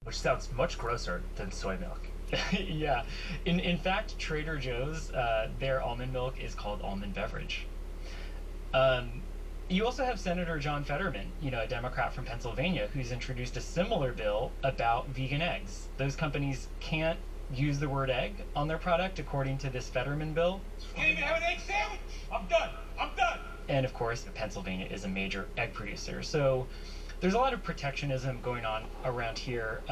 which sounds much grosser than soy milk. Yeah. In fact, Trader Joe's, their almond milk is called almond beverage. Um, you also have Senator John Fetterman, a Democrat from Pennsylvania, who's introduced a similar bill about vegan eggs. Those companies can't use the word egg on their product, according to this Fetterman bill. Can't even have an egg sandwich. I'm done. I'm done. And of course, Pennsylvania is a major egg producer. So there's a lot of protectionism going on around here.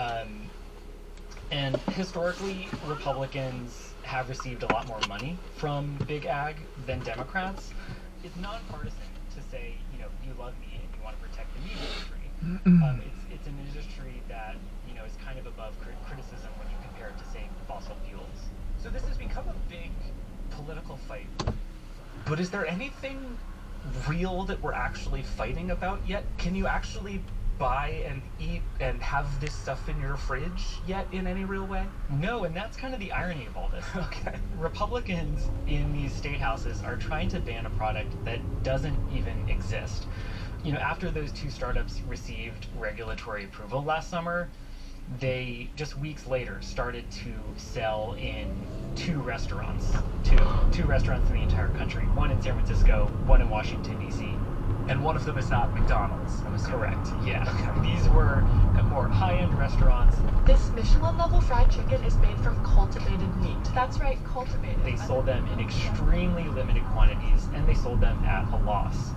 And historically, Republicans have received a lot more money from big ag than Democrats. It's nonpartisan to say, you love meat and you want to protect the meat industry. It's an industry that, is kind of above criticism when you compare it to, say, fossil fuels. So this has become a big political fight. But is there anything real that we're actually fighting about yet? Can you actually buy and eat and have this stuff in your fridge yet in any real way? No, and that's kind of the irony of all this. Okay. Republicans in these state houses are trying to ban a product that doesn't even exist. After those two startups received regulatory approval last summer, they just weeks later started to sell in two restaurants in the entire country, one in San Francisco, one in Washington, D.C. And one of them is not McDonald's, I'm assuming. Correct, yeah. Okay. These were more high-end restaurants. This Michelin-level fried chicken is made from cultivated meat. That's right, cultivated. They sold them in extremely limited quantities, and they sold them at a loss.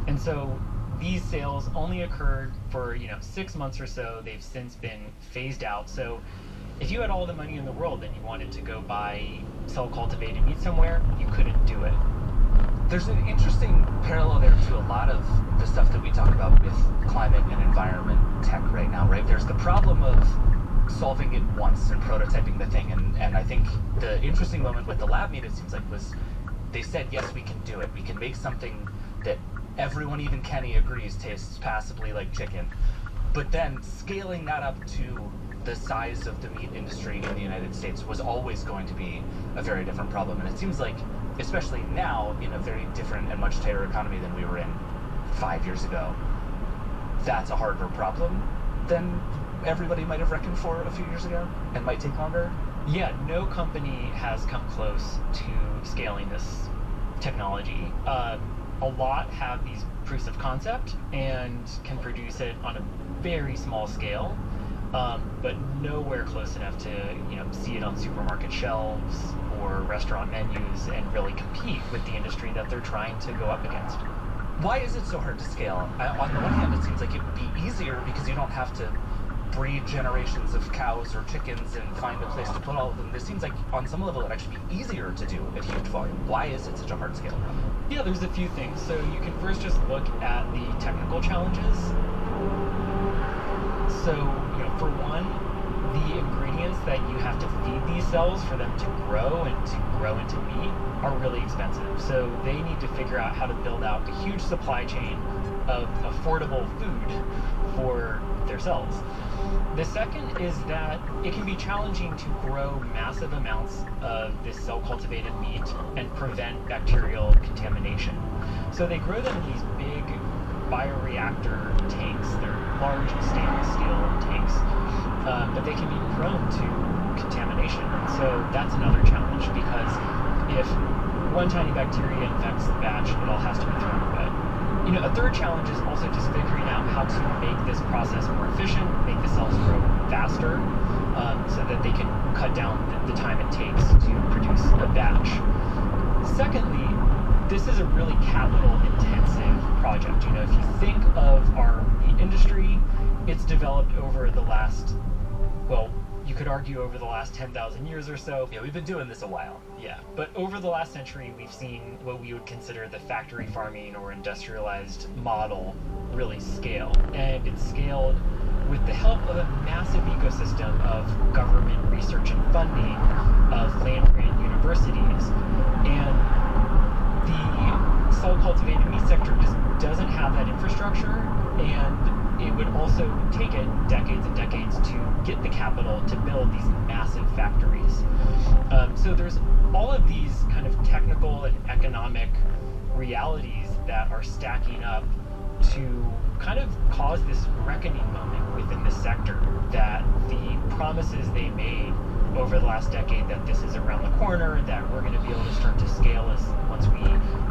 And so these sales only occurred for 6 months or so. They've since been phased out. So if you had all the money in the world and you wanted to go sell cultivated meat somewhere, you couldn't do it. There's an interesting parallel there to a lot of the stuff that we talk about with climate and environment tech right now, right? There's the problem of solving it once and prototyping the thing. And I think the interesting moment with the lab meat, it seems like, was they said, yes, we can do it. We can make something that everyone, even Kenny, agrees tastes passably like chicken. But then scaling that up to the size of the meat industry in the United States was always going to be a very different problem. And it seems like, especially now, in a very different and much tighter economy than we were in 5 years ago, that's a harder problem than everybody might have reckoned for a few years ago, and might take longer. Yeah, no company has come close to scaling this technology. A lot have these proofs of concept and can produce it on a very small scale, but nowhere close enough to see it on supermarket shelves or restaurant menus and really compete with the industry that they're trying to go up against. Why is it so hard to scale? On the one hand, it seems like it would be easier because you don't have to breed generations of cows or chickens and find a place to put all of them. This seems like on some level it'd actually be easier to do at huge volume. Why is it such a hard scale problem? Yeah, there's a few things. So you can first just look at the technical challenges. So, for one, the ingredients that you have to feed these cells for them to grow and to grow into meat are really expensive. So they need to figure out how to build out a huge supply chain of affordable food for their cells. The second is that it can be challenging to grow massive amounts of this cell-cultivated meat and prevent bacterial contamination. So they grow them in these big bioreactor tanks. They're large stainless steel tanks, but they can be prone to contamination. And so that's another challenge, because if one tiny bacteria infects the batch, it all has to be thrown away. A third challenge is also just figuring out how to make this process more efficient, make the cells grow faster, so that they can cut down the time it takes to produce a batch. Secondly, this is a really capital-intensive project. If you think of our meat industry, it's developed over the last, you could argue over the last 10,000 years or so. Yeah, we've been doing this a while. Yeah, but over the last century, we've seen what we would consider the factory farming or industrialized model really scale. And it's scaled with the help of a massive ecosystem of government research and funding, of land-grant universities. And the cell-cultivated meat sector just doesn't have that infrastructure, and it would also take it decades and decades to get the capital to build these massive factories. So there's all of these kind of technical and economic realities that are stacking up to kind of cause this reckoning moment within the sector, that the promises they made over the last decade that this is around the corner, that we're going to be able to start to scale as once we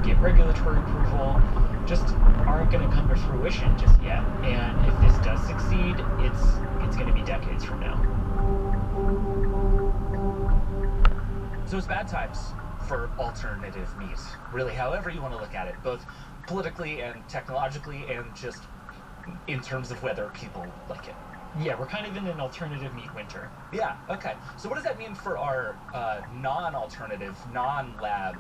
get regulatory approval, just aren't going to come to fruition just yet. And if this does succeed, it's going to be decades from now. So it's bad times for alternative meat, really, however you want to look at it, both politically and technologically, and just in terms of whether people like it. Yeah, we're kind of in an alternative meat winter. Yeah, okay. So what does that mean for our non-alternative, non-lab,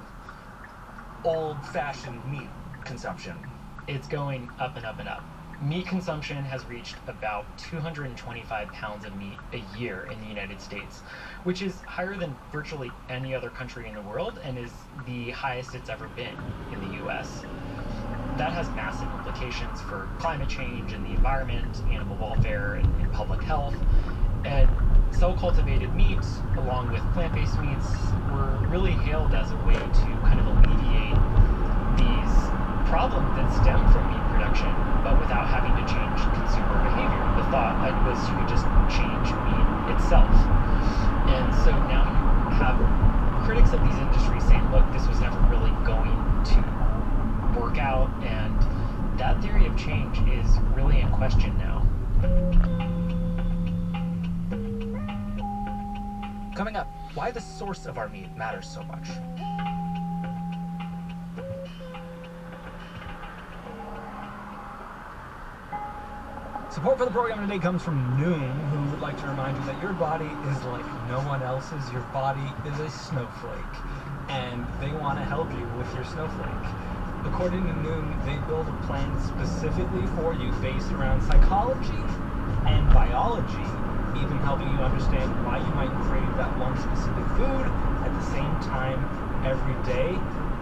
old-fashioned meat consumption? It's going up and up and up. Meat consumption has reached about 225 pounds of meat a year in the United States, which is higher than virtually any other country in the world and is the highest it's ever been in the US. That has massive implications for climate change and the environment, animal welfare, and public health. And cell-cultivated meats, along with plant-based meats, were really hailed as a way to kind of alleviate these problems that stem from meat production, but without having to change consumer behavior. The thought was you could just change meat itself. And so now you have critics of these industries saying, look, this was never really going to work out, and that theory of change is really in question now. Coming up, why the source of our meat matters so much. Support for the program today comes from Noom, who would like to remind you that your body is like no one else's. Your body is a snowflake, and they want to help you with your snowflake. According to Noom, they build a plan specifically for you based around psychology and biology, even helping you understand why you might crave that one specific food at the same time every day.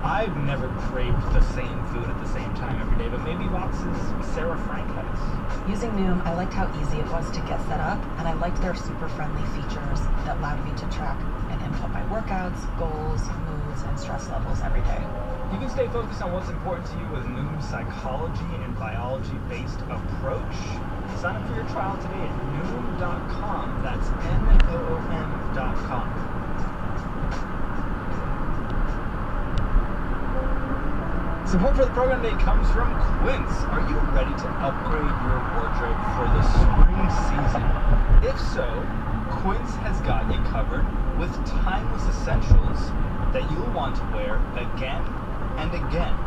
I've never craved the same food at the same time every day, but maybe Vox's Sarah Frank has. Using Noom, I liked how easy it was to get set up, and I liked their super friendly features that allowed me to track and input my workouts, goals, moods, and stress levels every day. You can stay focused on what's important to you with Noom's psychology and biology-based approach. Sign up for your trial today at Noom.com. That's Noom.com. Support for the program today comes from Quince. Are you ready to upgrade your wardrobe for the spring season? If so, Quince has got you covered with timeless essentials that you'll want to wear again and again.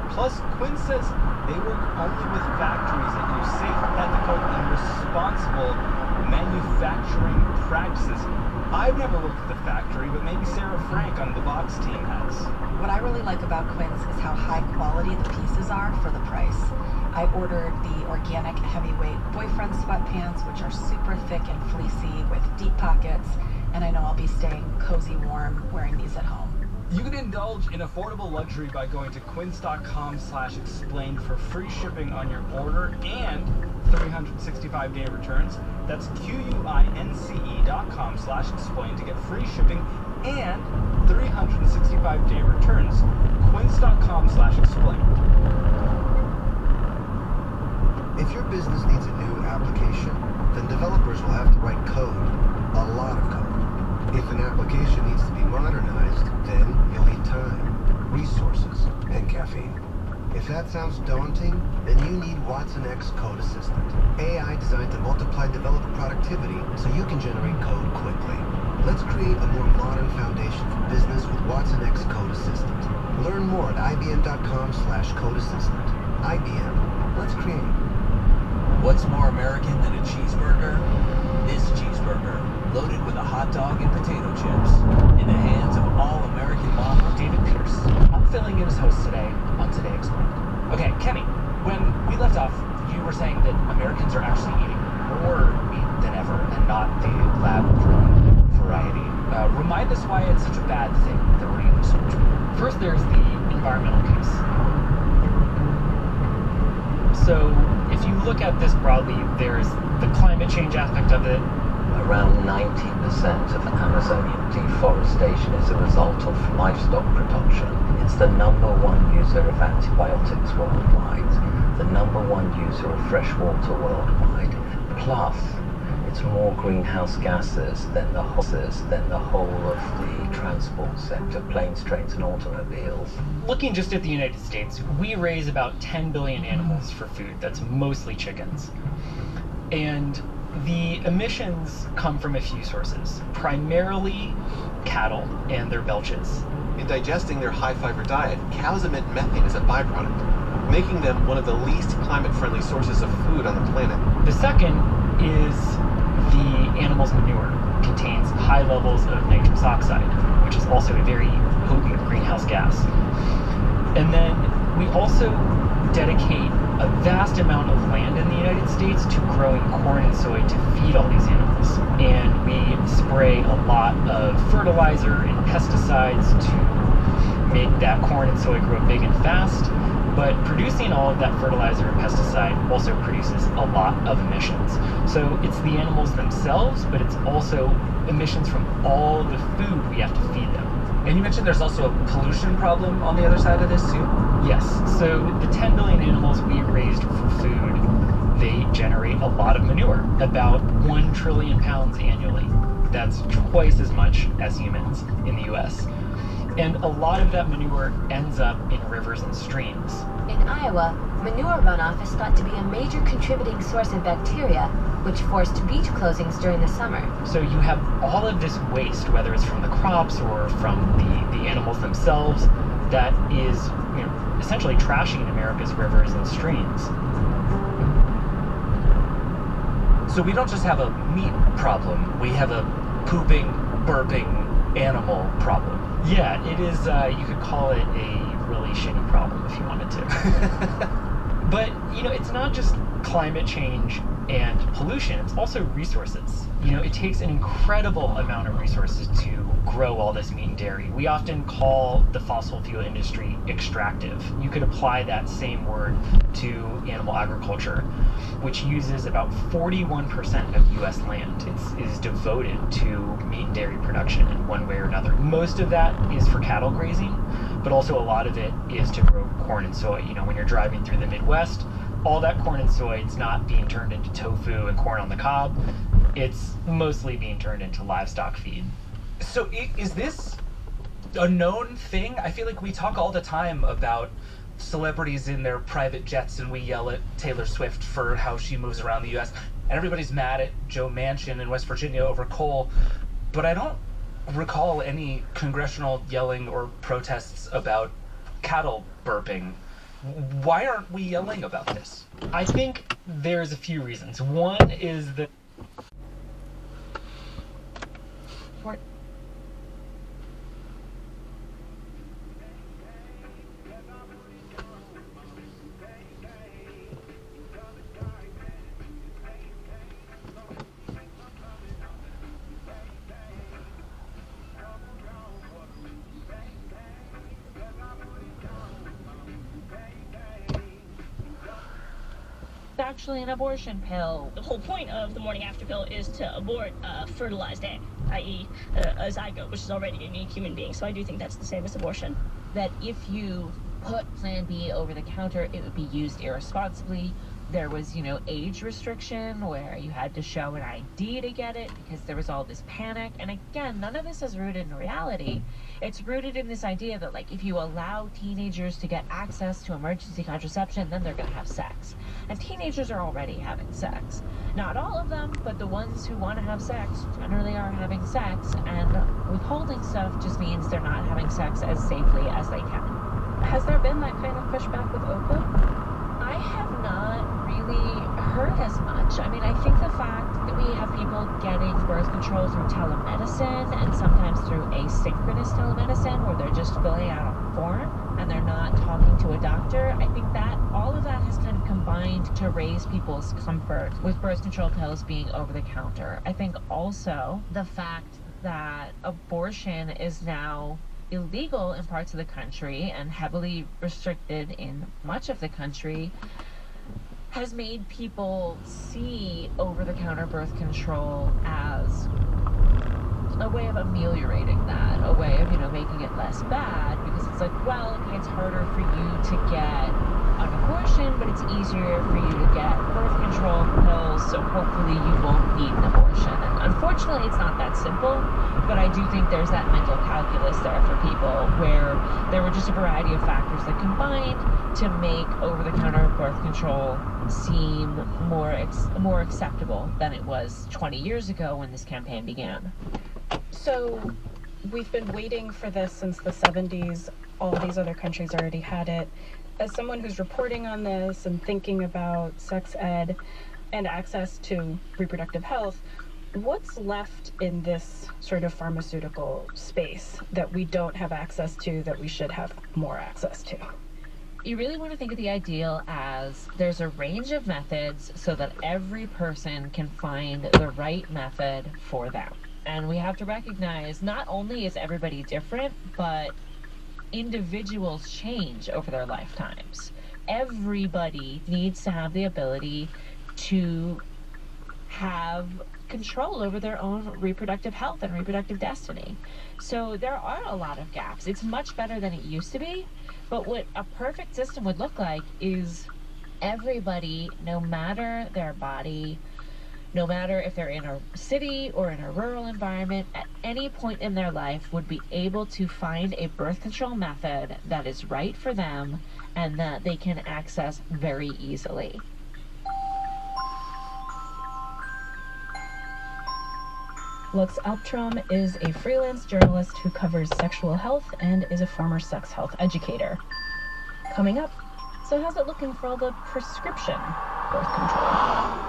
Plus, Quince says they work only with factories that use safe, ethical, and responsible manufacturing practices. I've never worked at the factory, but maybe Sarah Frank on the Vox team has. What I really like about Quince is how high quality the pieces are for the price. I ordered the organic heavyweight boyfriend sweatpants, which are super thick and fleecy with deep pockets, and I know I'll be staying cozy warm wearing these at home. You can indulge in affordable luxury by going to quince.com/explain for free shipping on your order and 365-day returns. That's QUINCE.com/explain to get free shipping and 365-day returns. Quince.com/explain. If your business needs a new application, then developers will have to write code, a lot of code. If an application needs to be modernized, then you'll need time, resources, and caffeine. If that sounds daunting, then you need Watson X Code Assistant. AI designed to multiply developer productivity so you can generate code quickly. Let's create a more modern foundation for business with Watson X Code Assistant. Learn more at IBM.com/code assistant. IBM. Let's create. What's more American than a cheeseburger? This cheeseburger, loaded with a hot dog and potato chips, in the hands of all-American mama David Pierce. I'm filling in as host today on Today Explained. Okay, Kenny, when we left off, you were saying that Americans are actually eating more meat than ever and not the lab-grown variety. Remind us why it's such a bad thing that we're eating so much meat. First, there's the environmental piece. So, if you look at this broadly, there's the climate change aspect of it. Around 90% of Amazonian deforestation is a result of livestock production. It's the #1 user of antibiotics worldwide, the #1 user of fresh water worldwide. Plus, it's out more greenhouse gases than the whole of the transport sector, planes, trains, and automobiles. Looking just at the United States, we raise about 10 billion animals for food. That's mostly chickens. And the emissions come from a few sources, primarily cattle and their belches. In digesting their high-fiber diet, cows emit methane as a byproduct, making them one of the least climate-friendly sources of food on the planet. The second is the animal's manure contains high levels of nitrous oxide, which is also a very potent greenhouse gas. And then we also dedicate a vast amount of land in the United States to growing corn and soy to feed all these animals. And we spray a lot of fertilizer and pesticides to make that corn and soy grow big and fast. But producing all of that fertilizer and pesticide also produces a lot of emissions. So it's the animals themselves, but it's also emissions from all the food we have to feed them. And you mentioned there's also a pollution problem on the other side of this too? Yes, so the 10 billion animals we raised for food, they generate a lot of manure, about 1 trillion pounds annually. That's twice as much as humans in the US. And a lot of that manure ends up in rivers and streams. In Iowa, manure runoff is thought to be a major contributing source of bacteria, which forced beach closings during the summer. So you have all of this waste, whether it's from the crops or from the animals themselves, that is, essentially trashing America's rivers and streams. So we don't just have a meat problem, we have a pooping, burping animal problem. Yeah, it is, you could call it a really shitty problem if you wanted to. But, it's not just climate change and pollution, it's also resources. It takes an incredible amount of resources to grow all this meat and dairy. We often call the fossil fuel industry extractive. You could apply that same word to animal agriculture, which uses about 41% of US land. It is devoted to meat and dairy production in one way or another. Most of that is for cattle grazing, but also a lot of it is to grow corn and soy. When you're driving through the Midwest, all that corn and soy, it's not being turned into tofu and corn on the cob. It's mostly being turned into livestock feed. So is this a known thing? I feel like we talk all the time about celebrities in their private jets and we yell at Taylor Swift for how she moves around the US. And everybody's mad at Joe Manchin in West Virginia over coal. But I don't recall any congressional yelling or protests about cattle burping. Why aren't we yelling about this? I think there's a few reasons. One is that actually an abortion pill. The whole point of the morning after pill is to abort a fertilized egg, i.e. a zygote, which is already a unique human being. So I do think that's the same as abortion. That if you put Plan B over the counter, it would be used irresponsibly. There was, age restriction where you had to show an ID to get it because there was all this panic. And again, none of this is rooted in reality. It's rooted in this idea that, if you allow teenagers to get access to emergency contraception, then they're going to have sex. And teenagers are already having sex. Not all of them, but the ones who want to have sex generally are having sex. And withholding stuff just means they're not having sex as safely as they can. Has there been that kind of pushback with OPA? I have not really heard as much. I think the fact that we have people getting birth control through telemedicine and sometimes through asynchronous telemedicine where they're just filling out a form and they're not talking to a doctor, I think that all of that has kind of combined to raise people's comfort with birth control pills being over the counter. I think also the fact that abortion is now illegal in parts of the country and heavily restricted in much of the country has made people see over-the-counter birth control as a way of ameliorating that. a way of, making it less bad, because it's like, well, okay, it's harder for you to get an abortion, but it's easier for you to get birth control pills, so hopefully you won't need an abortion. And unfortunately, it's not that simple, but I do think there's that mental calculus there for people where there were just a variety of factors that combined to make over-the-counter birth control seem more acceptable than it was 20 years ago when this campaign began. So we've been waiting for this since the 70s. All these other countries already had it. As someone who's reporting on this and thinking about sex ed and access to reproductive health, what's left in this sort of pharmaceutical space that we don't have access to that we should have more access to? You really want to think of the ideal as there's a range of methods so that every person can find the right method for them. And we have to recognize not only is everybody different, but individuals change over their lifetimes. Everybody needs to have the ability to have control over their own reproductive health and reproductive destiny. So there are a lot of gaps. It's much better than it used to be, but what a perfect system would look like is everybody, no matter their body, no matter if they're in a city or in a rural environment, at any point in their life would be able to find a birth control method that is right for them and that they can access very easily. Lux Alptrom is a freelance journalist who covers sexual health and is a former sex health educator. Coming up, so how's it looking for all the prescription birth control?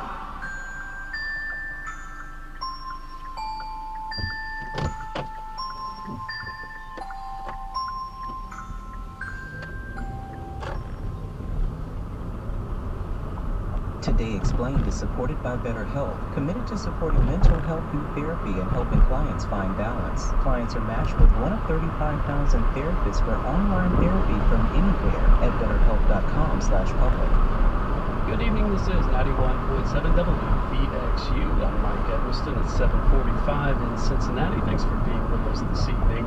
Today Explained is supported by BetterHelp, committed to supporting mental health through therapy and helping clients find balance. Clients are matched with one of 35,000 therapists for online therapy from anywhere at betterhelp.com/public. Good evening, this is 91.7 WVXU. I'm Mike Edmiston at 7:45 in Cincinnati. Thanks for being with us this evening.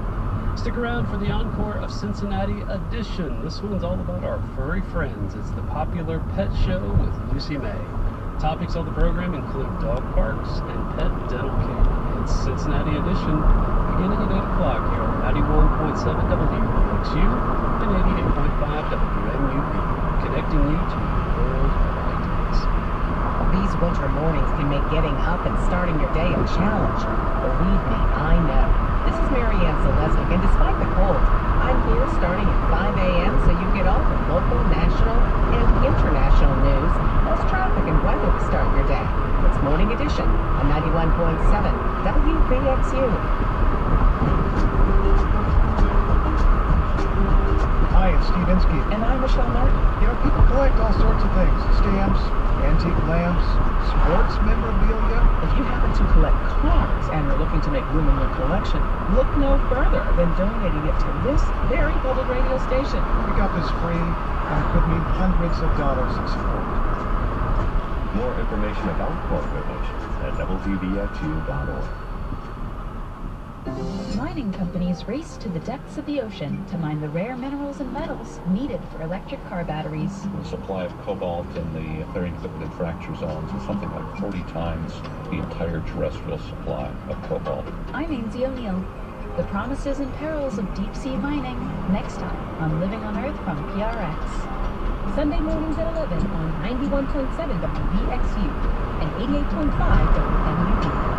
Stick around for the encore of Cincinnati edition. This one's all about our furry friends. It's the popular pet show with Lucy May. Topics on the program include dog parks and pet dental care. It's Cincinnati edition, beginning at 8 o'clock here on 91.7 WVXU and 88.5 WMUV, connecting you to the world of ideas. These winter mornings can make getting up and starting your day a challenge. Believe me, I know. This is Marianne Zalesnik, and despite the cold, I'm here starting at 5 a.m. so you get all the local, national, and international news, plus traffic and weather to start your day. It's Morning Edition on 91.7 WVXU. Hi, it's Steve Inskeep. And I'm Michelle Martin. You know, people collect all sorts of things. Stamps, antique lamps, sports memorabilia. If you happen to collect cars and are looking to make room in your collection, look no further than donating it to this very public radio station. We got this free, and it could mean hundreds of dollars in support. More information about car donations at WVXU.org. Mining companies race to the depths of the ocean to mine the rare minerals and metals needed for electric car batteries. The supply of cobalt in the thermoclipid fracture zones is something like 40 times the entire terrestrial supply of cobalt. I'm Ainsley O'Neill. The promises and perils of deep-sea mining, next time on Living on Earth from PRX. Sunday mornings at 11 on 91.7 WVXU and 88.5 WMUV.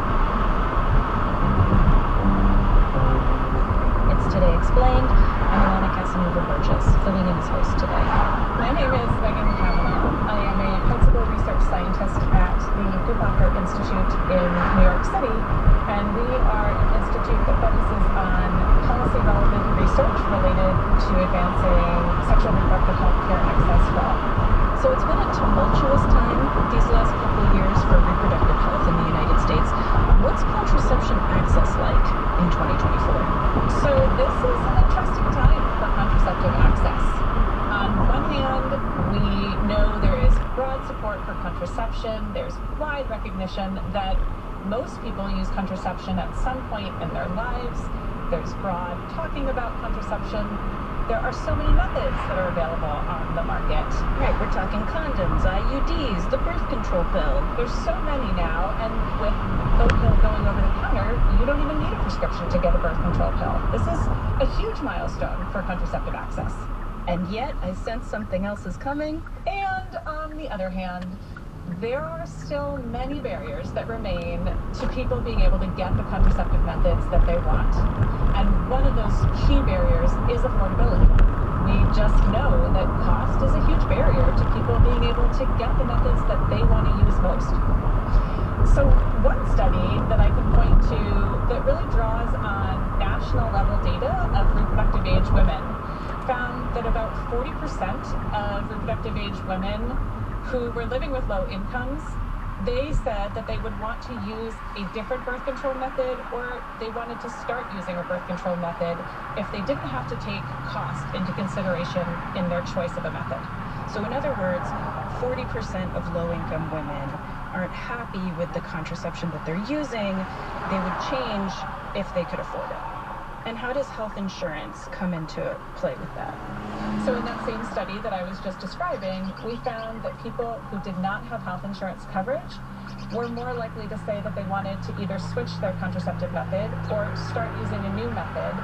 Today Explained. I'm Alana Casanova-Burgess, filling in as host today. My name is Megan Kavanaugh. I am a principal research scientist at the Guttmacher Institute in New York City, and we are an institute that focuses on policy-relevant research related to advancing sexual and reproductive health care access for all. So it's been a tumultuous time these last couple of years for reproductive health in the United States. What's contraception access like in 2024? So this is an interesting time for contraceptive access. On one hand, we know there is broad support for contraception. There's wide recognition that most people use contraception at some point in their lives. there's broad talking about contraception. There are so many methods that are available on the market. Right, we're talking condoms, IUDs, the birth control pill. There's so many now, and with Opill going over the counter, you don't even need a prescription to get a birth control pill. This is a huge milestone for contraceptive access. And yet, I sense something else is coming. And on the other hand, there are still many barriers that remain to people being able to get the contraceptive methods that they want. And one of those key barriers is affordability. We just know that cost is a huge barrier to people being able to get the methods that they want to use most. So one study that I can point to that really draws on national level data of reproductive age women found that about 40% of reproductive age women who were living with low incomes, they said that they would want to use a different birth control method, or they wanted to start using a birth control method if they didn't have to take cost into consideration in their choice of a method. So in other words, 40% of low-income women aren't happy with the contraception that they're using. They would change if they could afford it. And how does health insurance come into play with that? So in that same study that I was just describing, we found that people who did not have health insurance coverage were more likely to say that they wanted to either switch their contraceptive method or start using a new method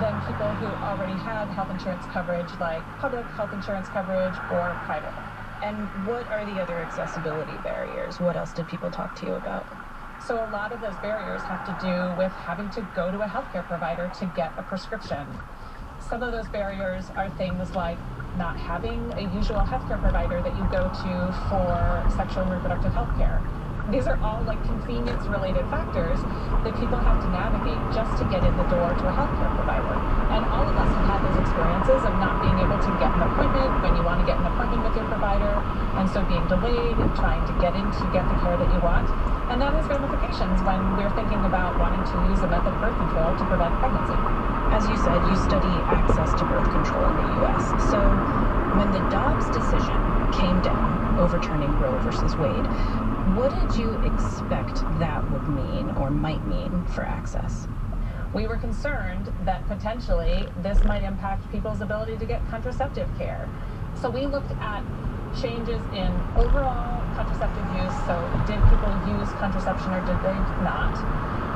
than people who already had health insurance coverage, like public health insurance coverage or private. And what are the other accessibility barriers? What else did people talk to you about? So a lot of those barriers have to do with having to go to a healthcare provider to get a prescription. Some of those barriers are things like not having a usual healthcare provider that you go to for sexual and reproductive health care. These are all like convenience-related factors that people have to navigate just to get in the door to a healthcare provider. And all of us have had those experiences of not being able to get an appointment when you want to get an appointment with your provider, and so being delayed and trying to get in to get the care that you want. And that has ramifications when we're thinking about wanting to use a method of birth control to prevent pregnancy. As you said, you study access to birth control in the U.S. So when the Dobbs decision came down, overturning Roe versus Wade, what did you expect that would mean or might mean for access? We were concerned that potentially this might impact people's ability to get contraceptive care. So we looked at changes in overall contraceptive use, so did people use contraception or did they not?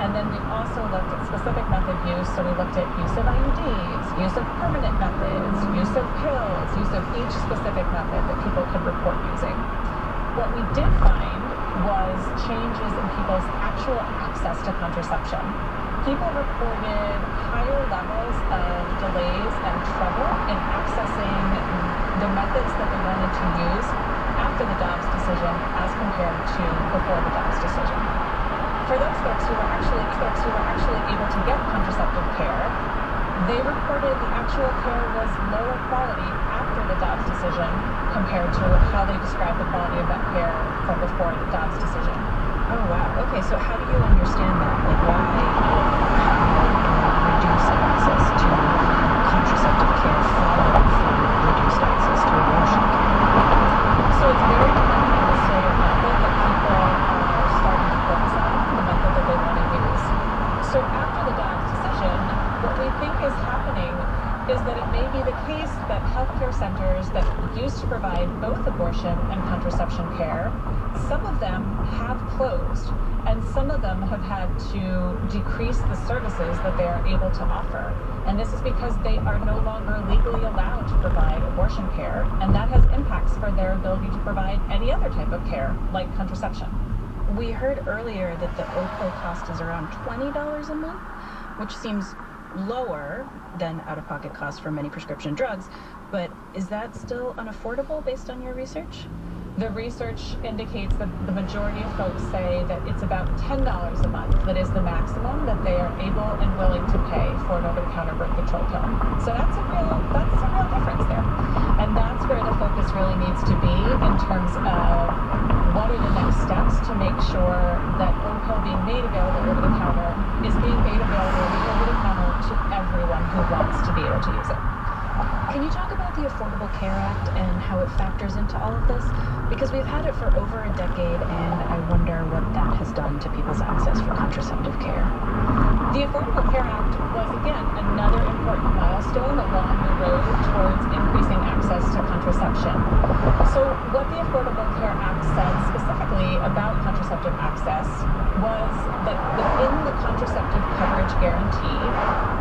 And then we also looked at specific method use, so we looked at use of IUDs, use of permanent methods, use of pills, use of each specific method that people could report using. What we did find was changes in people's actual access to contraception. People reported higher levels of delays and trouble in accessing the methods that they wanted to use after the Dobbs decision as compared to before the Dobbs decision. For those folks who were actually able to get contraceptive care, they reported the actual care was lower quality after the Dobbs decision compared to how they described the quality of that care from before the Dobbs decision. Oh wow, okay, so how do you understand that? Like why reduce access to contraceptive care following from reduced access to abortion care? So it's very dependent on the sort of method that people are starting to focus on, the method that they want to use. So after the Dobbs decision, what we think is happening is that it may be the case that healthcare centers that used to provide both abortion and contraception care, some of them have closed, and some of them have had to decrease the services that they are able to offer. And this is because they are no longer legally allowed to provide abortion care, and that has impacts for their ability to provide any other type of care, like contraception. We heard earlier that the Opill cost is around $20 a month, which seems lower than out-of-pocket costs for many prescription drugs, but is that still unaffordable based on your research? The research indicates that the majority of folks say that it's about $10 a month that is the maximum that they are able and willing to pay for an over-the-counter birth control pill. So that's a real difference there. And that's where the focus really needs to be in terms of what are the next steps to make sure that Opill being made available over-the-counter is being made available over-the-counter to everyone who wants to be able to use it. Can you talk about the Affordable Care Act and how it factors into all of this? Because we've had it for over a decade, and I wonder what that has done to people's access for contraceptive care. The The Affordable Care Act was, again, another important milestone along the road towards increasing access to contraception. So what the Affordable Care Act said specifically about contraceptive access was that within the contraceptive coverage guarantee,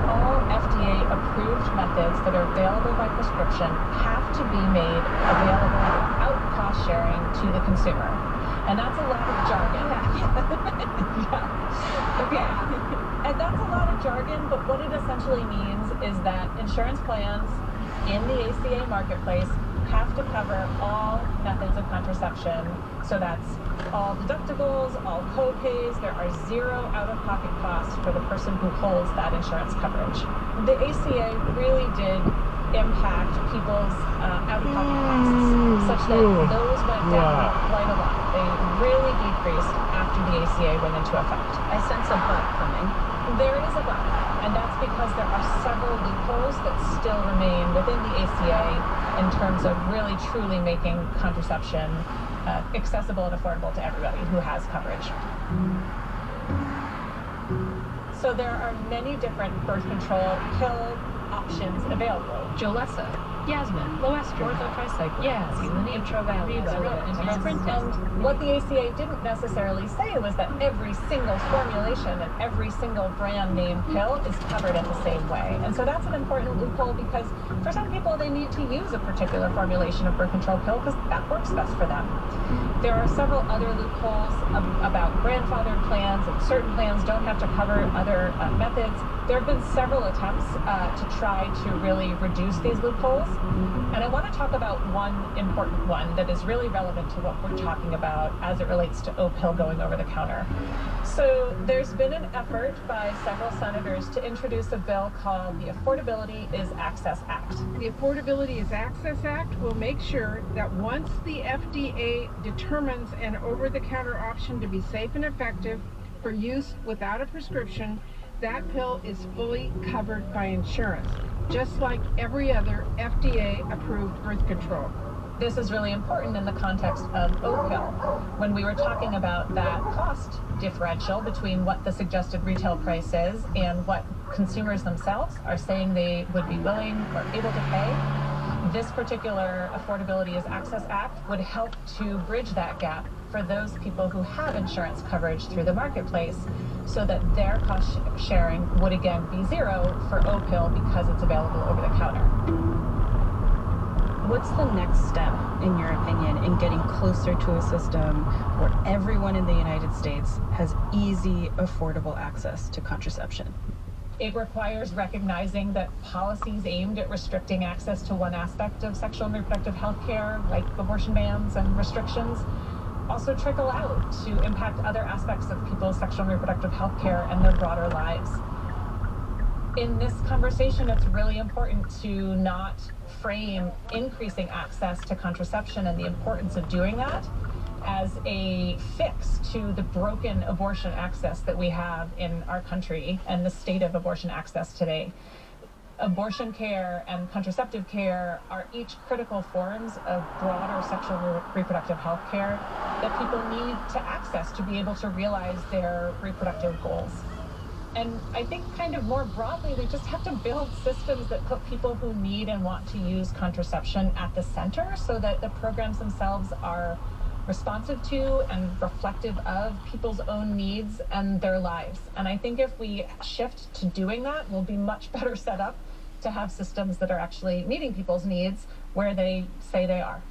all FDA-approved methods that are available by prescription have to be made available without cost sharing to the consumer. And that's a lot of jargon. And that's a lot of jargon, but what it essentially means is that insurance plans in the ACA marketplace have to cover all methods of contraception. So that's all deductibles, all co-pays. There are zero out-of-pocket costs for the person who holds that insurance coverage. The ACA really did impact people's out-of-pocket costs, such that those went down quite a lot. They really decreased after the ACA went into effect. I sense a but coming. There is a but, and that's because there are several loopholes that still remain within the ACA in terms of really truly making contraception accessible and affordable to everybody who has coverage. So there are many different birth control pill options available. Jolessa, Yasmin, Loestrin, Orthotricycline, Selenium Trovalin, and what the ACA didn't necessarily say was that every single formulation and every single brand name pill is covered in the same way. And so that's an important loophole because for some people they need to use a particular formulation of birth control pill because that works best for them. There are several other loopholes about grandfathered plans, and certain plans don't have to cover other methods. There have been several attempts to try to really reduce these loopholes. And I want to talk about one important one that is really relevant to what we're talking about as it relates to O-pill going over the counter. So there's been an effort by several senators to introduce a bill called the Affordability is Access Act. The Affordability is Access Act will make sure that once the FDA determines an over-the-counter option to be safe and effective for use without a prescription, that pill is fully covered by insurance, just like every other FDA-approved birth control. This is really important in the context of O-pill. When we were talking about that cost differential between what the suggested retail price is and what consumers themselves are saying they would be willing or able to pay, this particular Affordability is Access Act would help to bridge that gap for those people who have insurance coverage through the marketplace so that their cost sharing would again be zero for O-pill because it's available over the counter. What's the next step, in your opinion, in getting closer to a system where everyone in the United States has easy, affordable access to contraception? It requires recognizing that policies aimed at restricting access to one aspect of sexual and reproductive health care, like abortion bans and restrictions, also trickle out to impact other aspects of people's sexual and reproductive health care and their broader lives. In this conversation, it's really important to not frame increasing access to contraception and the importance of doing that as a fix to the broken abortion access that we have in our country and the state of abortion access today. Abortion care and contraceptive care are each critical forms of broader sexual and reproductive health care that people need to access to be able to realize their reproductive goals. And I think kind of more broadly, we just have to build systems that put people who need and want to use contraception at the center so that the programs themselves are responsive to and reflective of people's own needs and their lives. And I think if we shift to doing that, we'll be much better set up to have systems that are actually meeting people's needs where they say they are.